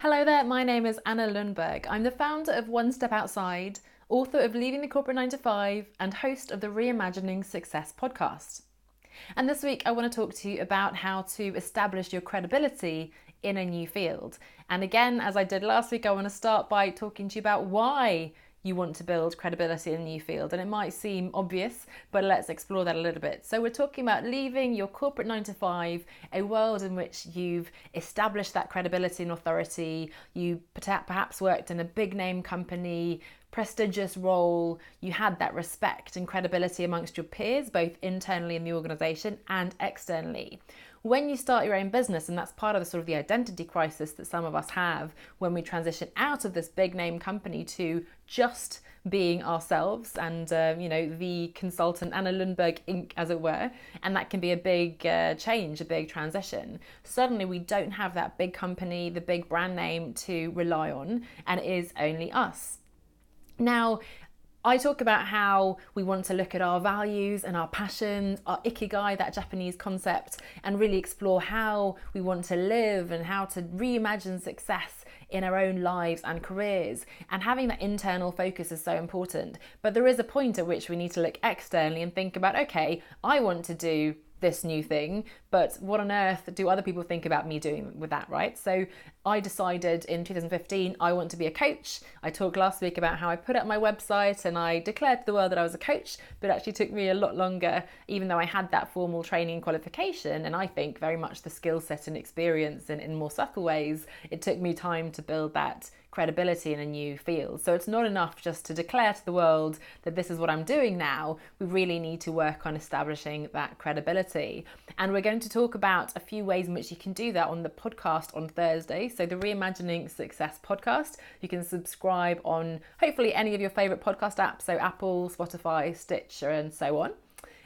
Hello there, my name is Anna Lundberg. I'm the founder of One Step Outside, author of Leaving the Corporate 9 to 5, and host of the Reimagining Success podcast. And this week I want to talk to you about how to establish your credibility in a new field. And again, as I did last week, I want to start by talking to you about why you want to build credibility in a new field. And it might seem obvious, but let's explore that a little bit. So we're talking about leaving your corporate 9 to 5, a world in which you've established that credibility and authority. You perhaps worked in a big name company, prestigious role, you had that respect and credibility amongst your peers, both internally in the organization and externally. When you start your own business, and that's part of the sort of the identity crisis that some of us have when we transition out of this big name company to just being ourselves and, the consultant Anna Lundberg Inc., as it were, and that can be a big change, a big transition. Suddenly we don't have that big company, the big brand name to rely on, and it is only us. Now, I talk about how we want to look at our values and our passions, our ikigai, that Japanese concept, and really explore how we want to live and how to reimagine success in our own lives and careers. And having that internal focus is so important. But there is a point at which we need to look externally and think about, okay, I want to do this new thing, but what on earth do other people think about me doing with that, right? So I decided in 2015 I want to be a coach. I talked last week about how I put up my website and I declared to the world that I was a coach, but it actually took me a lot longer, even though I had that formal training qualification and I think very much the skill set and experience in more subtle ways. It took me time to build that credibility in a new field. So it's not enough just to declare to the world that this is what I'm doing now. We really need to work on establishing that credibility. And we're going to talk about a few ways in which you can do that on the podcast on Thursday. So the Reimagining Success podcast, you can subscribe on hopefully any of your favorite podcast apps, so Apple, Spotify, Stitcher, and so on.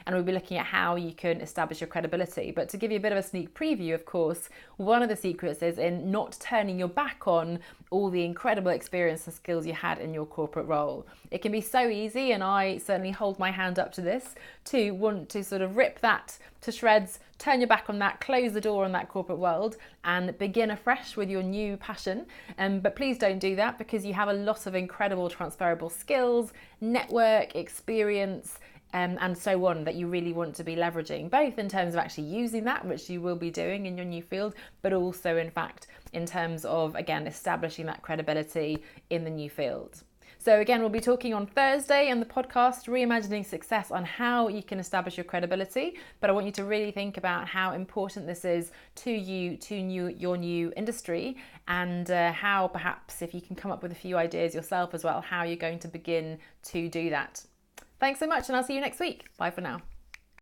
And we'll be looking at how you can establish your credibility. But to give you a bit of a sneak preview, of course, one of the secrets is in not turning your back on all the incredible experience and skills you had in your corporate role. It can be so easy, and I certainly hold my hand up to this, to want to sort of rip that to shreds, turn your back on that, close the door on that corporate world and begin afresh with your new passion. But please don't do that, because you have a lot of incredible transferable skills, network, experience, and so on that you really want to be leveraging, both in terms of actually using that, which you will be doing in your new field, but also in fact in terms of, again, establishing that credibility in the new field. So again, we'll be talking on Thursday on the podcast, Reimagining Success, on how you can establish your credibility. But I want you to really think about how important this is to you, to your new industry, and how perhaps if you can come up with a few ideas yourself as well, how you're going to begin to do that. Thanks so much, and I'll see you next week. Bye for now.